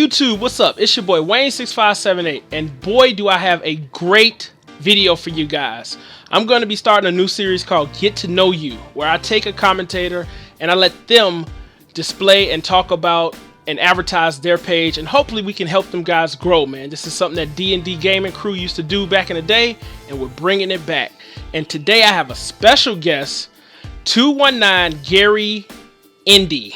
YouTube, what's up? It's your boy Wayne6578, and boy do I have a great video for you guys. I'm going to be starting a new series called Get to Know You, where I take a commentator and I let them display and talk about and advertise their page, and hopefully we can help them guys grow, man. This is something that DND Gaming Crew used to do back in the day, and we're bringing it back. And today I have a special guest, 219GaryInd.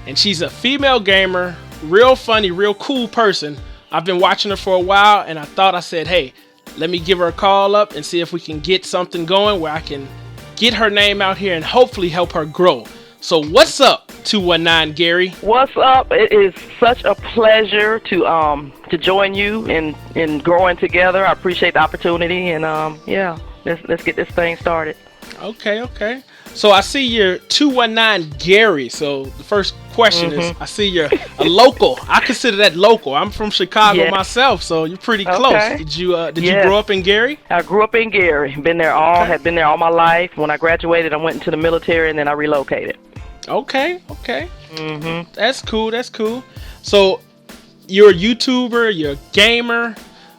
And she's a female gamer, real funny, real cool person. I've been watching her for a while, and I said, hey, let me give her a call up and see if we can get something going where I can get her name out here and hopefully help her grow. So what's up, 219 Gary? What's up? It is such a pleasure to join you in growing together. I appreciate the opportunity, and yeah, let's get this thing started. Okay. So I see you're 219 Gary. So the first question is, I see you're a local. I consider that local. I'm from Chicago myself, so you're pretty close. Did you grow up in Gary? I grew up in Gary. Had been there all my life. When I graduated, I went into the military, and then I relocated. Okay. That's cool. So you're a YouTuber, you're a gamer,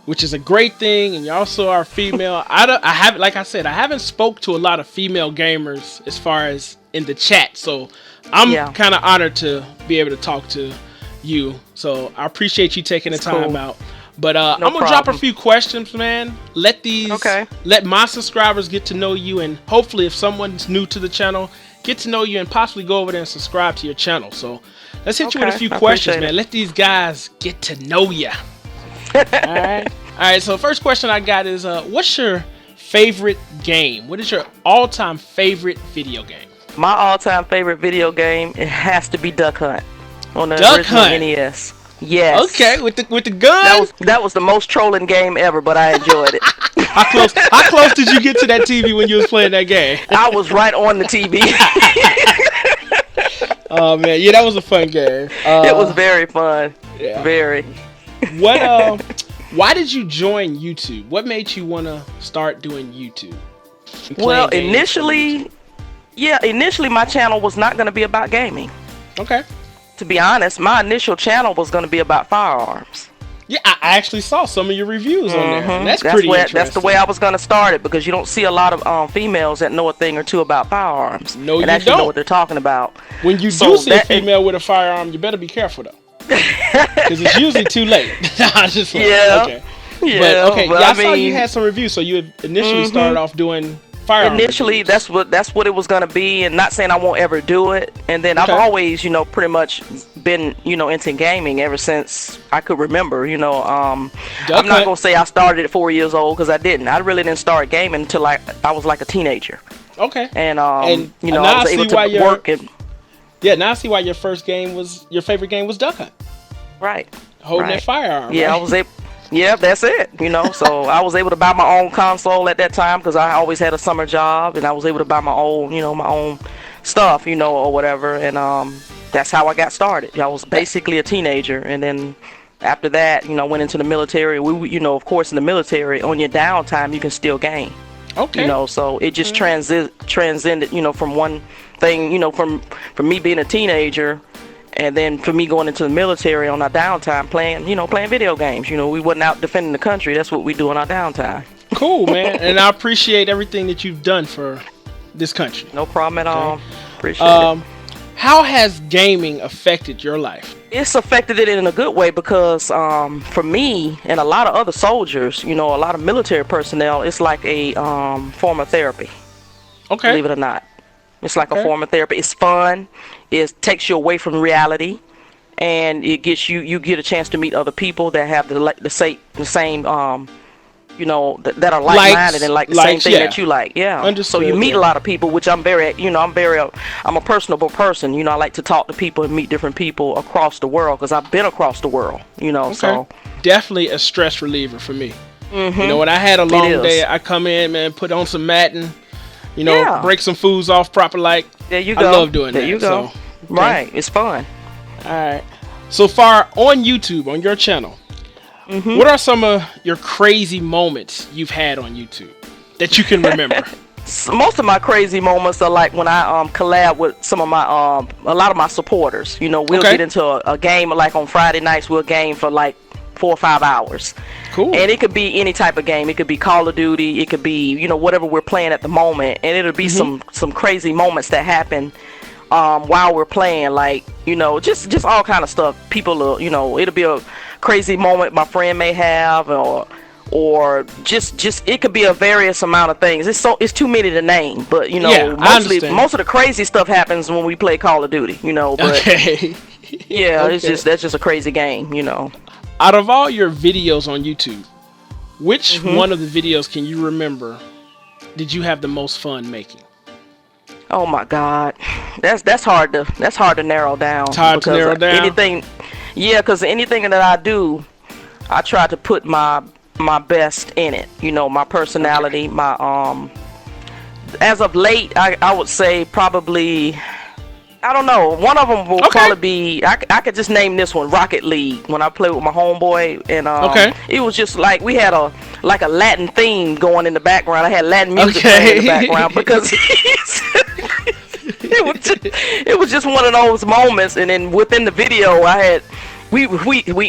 which is a great thing, and you also are female. I haven't spoke to a lot of female gamers as far as in the chat, so I'm kind of honored to be able to talk to you. So I appreciate you taking the time out. But I'm gonna drop a few questions, man. Let my subscribers get to know you, and hopefully, if someone's new to the channel, get to know you and possibly go over there and subscribe to your channel. So let's hit you with a few questions, man. Let these guys get to know you. All right. So first question I got is, what's your favorite game? What is your all-time favorite video game? My all-time favorite video game, it has to be Duck Hunt on the Duck original Hunt. NES. Yes. Okay, with the gun. That was the most trolling game ever, but I enjoyed it. How close did you get to that TV when you was playing that game? I was right on the TV. Oh man, yeah, that was a fun game. It was very fun. Yeah. Very. Why did you join YouTube? What made you want to start doing YouTube? Well, initially my channel was not going to be about gaming. Okay. To be honest, my initial channel was going to be about firearms. Yeah, I actually saw some of your reviews on there. And that's pretty interesting. That's the way I was going to start it, because you don't see a lot of females that know a thing or two about firearms. No, and you actually don't know what they're talking about. When you do see a female with a firearm, you better be careful, though. Because it's usually too late. I just okay. I saw you had some reviews, so you had initially started off doing firearms. Initially, reviews. that's what it was gonna be, and not saying I won't ever do it. And then I've always, pretty much been, into gaming ever since I could remember. I'm not gonna say I started at 4 years old, because I didn't. I really didn't start gaming until I was like a teenager. Okay. And I was able to work and. Yeah, now I see why your favorite game was Duck Hunt. Right. Holding that firearm. Yeah, right? I was able. Yeah, that's it. So I was able to buy my own console at that time, because I always had a summer job, and I was able to buy my own, my own stuff, or whatever. And that's how I got started. I was basically a teenager, and then after that, went into the military. We, of course, in the military, on your downtime, you can still game. Okay. So it just transcended, from one thing, from me being a teenager, and then for me going into the military on our downtime, playing video games. We wasn't out defending the country. That's what we do on our downtime. Cool, man. And I appreciate everything that you've done for this country. No problem at all. Appreciate it. How has gaming affected your life? It's affected it in a good way, because for me and a lot of other soldiers, a lot of military personnel, it's like a form of therapy. Okay. Believe it or not. It's like a form of therapy. It's fun. It takes you away from reality, and it gets you get a chance to meet other people that have the same that are like-minded and like the same thing that you like. Yeah. Understood, so you meet a lot of people, which I'm a personable person. I like to talk to people and meet different people across the world, because I've been across the world. So definitely a stress reliever for me. When I had a long day, I come in, man, put on some matting. Break some foods off proper. There you go. I love doing that. There you go. So, right. It's fun. All right. So far on YouTube, on your channel, what are some of your crazy moments you've had on YouTube that you can remember? most of my crazy moments are like when I collab with some of my a lot of my supporters. You know, we'll get into a game like on Friday nights. We'll game for like 4 or 5 hours. Cool. And it could be any type of game. It could be Call of Duty. It could be, you know, whatever we're playing at the moment. And it'll be some crazy moments that happen while we're playing, like, you know, just all kind of stuff. People will, you know, it'll be a crazy moment my friend may have, or just it could be a various amount of things. It's too many to name, but you know, most of the crazy stuff happens when we play Call of Duty, you know. But yeah, that's just a crazy game, you know. Out of all your videos on YouTube, which one of the videos can you remember did you have the most fun making? Oh my God, that's hard to narrow down. It's hard to narrow down. Because anything that I do, I try to put my best in it. You know, my personality, my as of late, I would say probably, I don't know, one of them will probably be, I could just name this one, Rocket League, when I played with my homeboy, and it was just like we had a Latin theme going in the background. I had Latin music playing in the background because it was just one of those moments. And then within the video, we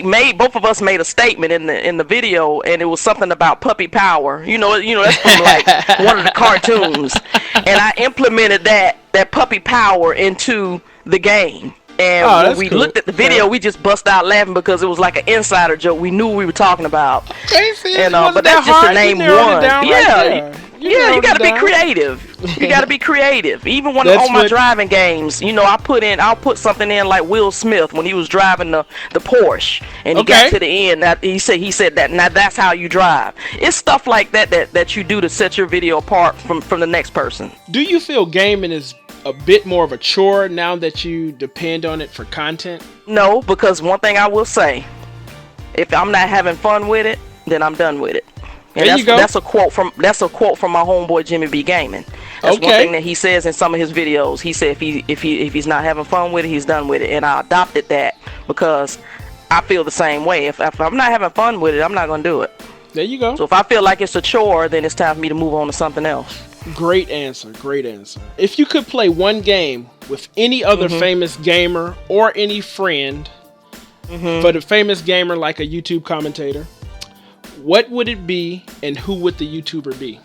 made, both of us made a statement in the video, and it was something about puppy power. You know that's from like one of the cartoons, and I implemented that puppy power into the game. And when we looked at the video, we just bust out laughing because it was like an insider joke. We knew what we were talking about. But that's just to name one. You gotta be creative. You gotta be creative. Even when on my driving games, you know, I'll put something in like Will Smith when he was driving the Porsche, and he got to the end. He said that now that's how you drive. It's stuff like that you do to set your video apart from the next person. Do you feel gaming is a bit more of a chore now that you depend on it for content? No, because one thing I will say, if I'm not having fun with it, then I'm done with it. And that's a quote from my homeboy Jimmy B Gaming. That's one thing that he says in some of his videos. He said if he's not having fun with it, he's done with it. And I adopted that because I feel the same way. If I'm not having fun with it, I'm not gonna do it. There you go. So if I feel like it's a chore, then it's time for me to move on to something else. Great answer. Great answer. If you could play one game with any other famous gamer or any friend, but a famous gamer like a YouTube commentator, what would it be, and who would the YouTuber be?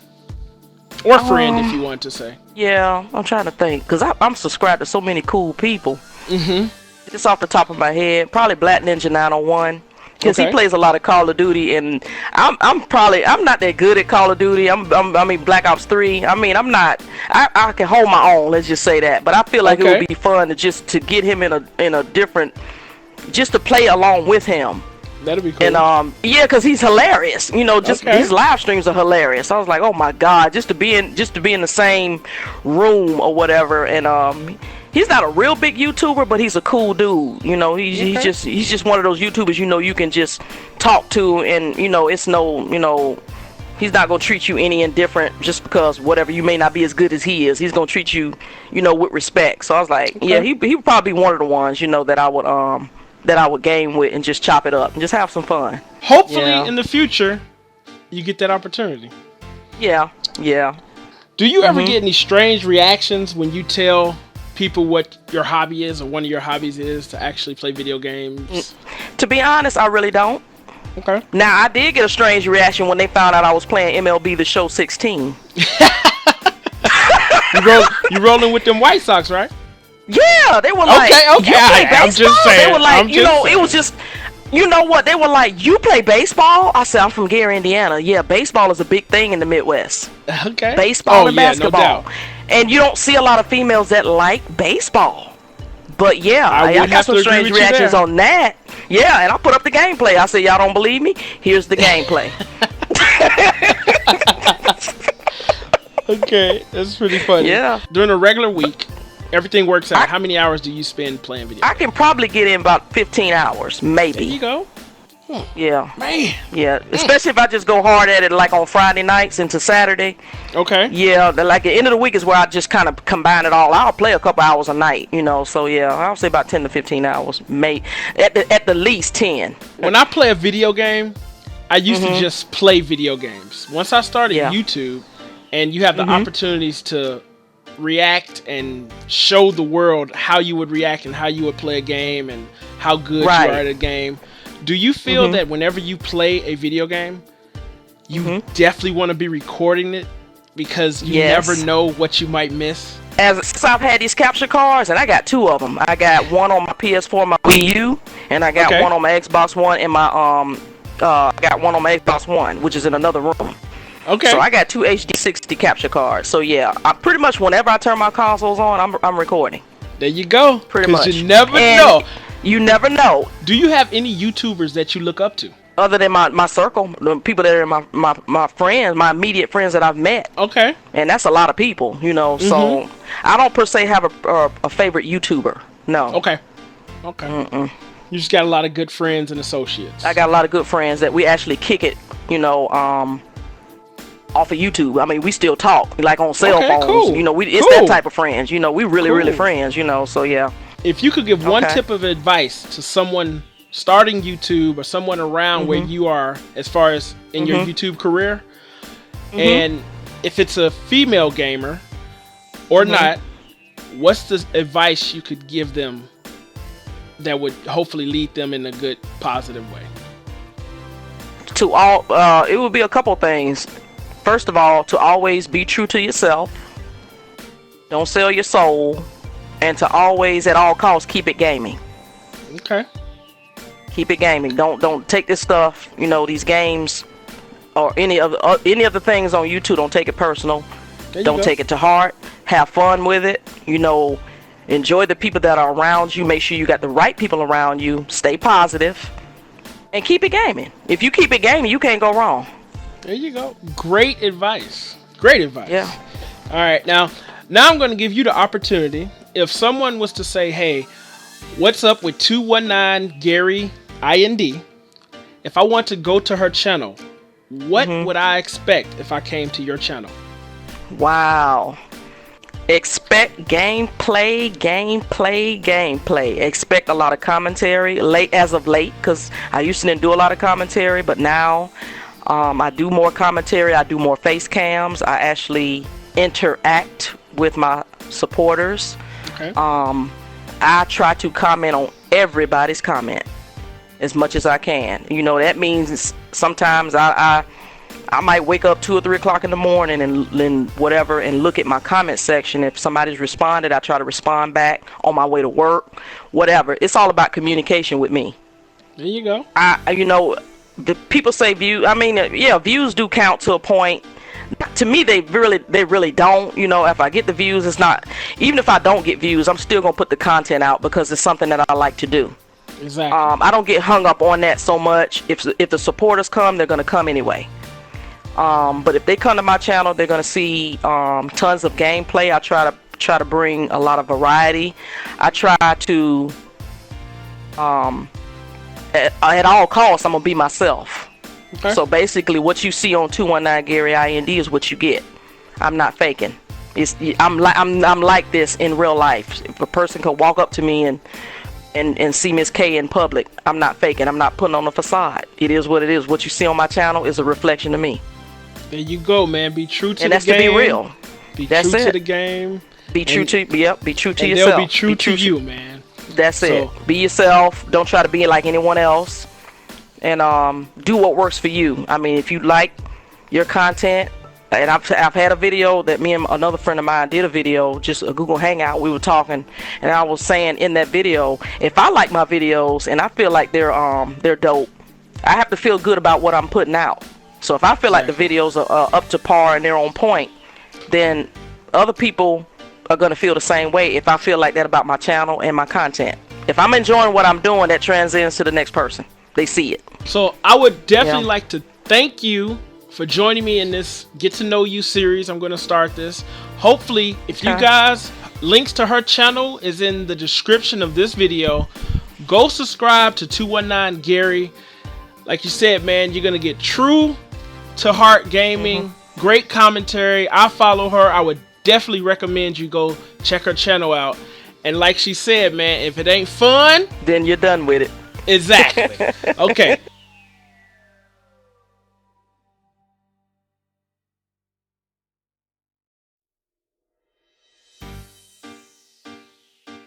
Or friend, if you want to say. Yeah, I'm trying to think, because I'm subscribed to so many cool people. Just off the top of my head, probably Black Ninja 901. Because he plays a lot of Call of Duty, and I'm not that good at Call of Duty. I mean Black Ops 3. I mean I can hold my own. Let's just say that. But I feel like it would be fun to get him in a different, just to play along with him. That'd be cool. And because he's hilarious. You know, just his live streams are hilarious. I was like, oh my God, just to be in the same room or whatever. And he's not a real big YouTuber, but he's a cool dude. You know, he's just one of those YouTubers, you know, you can just talk to, and you know, it's no, you know, he's not gonna treat you any indifferent just because whatever, you may not be as good as he is. He's gonna treat you, you know, with respect. So I was like, yeah, he would probably be one of the ones, you know, that I would game with and just chop it up and just have some fun. Hopefully in the future you get that opportunity. Yeah. Do you ever get any strange reactions when you tell people what your hobby is, or one of your hobbies is, to actually play video games? To be honest, I really don't. Okay. Now, I did get a strange reaction when they found out I was playing MLB The Show 16. You rolling with them White Sox, right? Yeah, they were like, you play baseball? I'm just saying. They were like, it was just, you know what? They were like, you play baseball? I said, I'm from Gary, Indiana. Yeah, baseball is a big thing in the Midwest. Okay. Baseball and basketball. No doubt. And you don't see a lot of females that like baseball. But yeah, I got some strange reactions on that. Yeah, and I put up the gameplay. I said, y'all don't believe me? Here's the gameplay. Okay, that's pretty funny. Yeah. During a regular week, everything works out. How many hours do you spend playing video games? I can probably get in about 15 hours, maybe. There you go. Yeah. Man. Yeah, especially if I just go hard at it like on Friday nights into Saturday. Okay. Yeah, like the end of the week is where I just kind of combine it all. I'll play a couple hours a night, you know. So yeah, I'll say about 10 to 15 hours, at the least 10. When I play a video game, I used to just play video games. Once I started YouTube, and you have the opportunities to react and show the world how you would react and how you would play a game and how good you are at a game. Do you feel that whenever you play a video game, you definitely want to be recording it because you never know what you might miss? Since I've had these capture cards, and I got 2 of them. I got one on my PS4, my Wii U, and I got one on my Xbox One and my I got one on my Xbox One, which is in another room. Okay. So I got 2 HD 60 capture cards. So yeah, I pretty much whenever I turn my consoles on, I'm recording. There you go. Pretty much. You never know. You never know. Do you have any YouTubers that you look up to? Other than my circle, the people that are my friends, my immediate friends that I've met. Okay. And that's a lot of people, you know. So I don't per se have a favorite YouTuber. No. Okay. You just got a lot of good friends and associates. I got a lot of good friends that we actually kick it, you know, off of YouTube. I mean, we still talk, like on cell phones. Cool. You know, it's that type of friends. You know, we really friends. You know, so yeah. If you could give one tip of advice to someone starting YouTube or someone around where you are as far as in your YouTube career, and if it's a female gamer or not, what's the advice you could give them that would hopefully lead them in a good, positive way? To all, it would be a couple things. First of all, to always be true to yourself. Don't sell your soul. And to always, at all costs, keep it gaming. Okay. Keep it gaming. Don't take this stuff, you know, these games or any of the things on YouTube. Don't take it personal. Don't take it to heart. Have fun with it. You know, enjoy the people that are around you. Make sure you got the right people around you. Stay positive. And keep it gaming. If you keep it gaming, you can't go wrong. There you go. Great advice. Great advice. Yeah. All right. Now I'm going to give you the opportunity. If someone was to say, hey, what's up with 219GaryInd? If I want to go to her channel, what would I expect if I came to your channel? Wow. Expect gameplay. Expect a lot of commentary. As of late, because I used to didn't do a lot of commentary, but now I do more commentary. I do more face cams. I actually interact with my supporters. Okay. I try to comment on everybody's comment as much as I can. You know, that means sometimes I might wake up 2 or 3 o'clock in the morning and whatever and look at my comment section. If somebody's responded, I try to respond back on my way to work, whatever. It's all about communication with me. There you go. You know, the people say views. I mean, yeah, views do count to a point. To me, they really don't. You know, if I get the views, it's not. Even if I don't get views, I'm still gonna put the content out because it's something that I like to do. Exactly. I don't get hung up on that so much. If the supporters come, they're gonna come anyway. But if they come to my channel, they're gonna see tons of gameplay. I try to bring a lot of variety. I try to at all costs, I'm gonna be myself. Okay. So basically, what you see on 219GaryInd is what you get. I'm not faking. I'm like this in real life. If a person could walk up to me and see Miss K in public, I'm not faking. I'm not putting on a facade. It is what it is. What you see on my channel is a reflection of me. There you go, man. Be true to and the that's game. To be real. Be that's true it. to the game. Be true to Be true to and yourself. They'll be true to you, man. That's it. Be yourself. Don't try to be like anyone else. And do what works for you. I mean, if you like your content, and I've had a video that me and another friend of mine did a video, just a Google Hangout. We were talking, and I was saying in that video, if I like my videos and I feel like they're dope, I have to feel good about what I'm putting out. So if I feel like the videos are up to par and they're on point, then other people are gonna feel the same way if I feel like that about my channel and my content. If I'm enjoying what I'm doing, that transcends to the next person. They see it. So I would definitely like to thank you for joining me in this Get to Know You series. I'm going to start this. Hopefully, if you guys, links to her channel is in the description of this video. Go subscribe to 219Gary. Like you said, man, you're going to get true to heart gaming. Great commentary. I follow her. I would definitely recommend you go check her channel out. And like she said, man, if it ain't fun, then you're done with it. Exactly. Okay.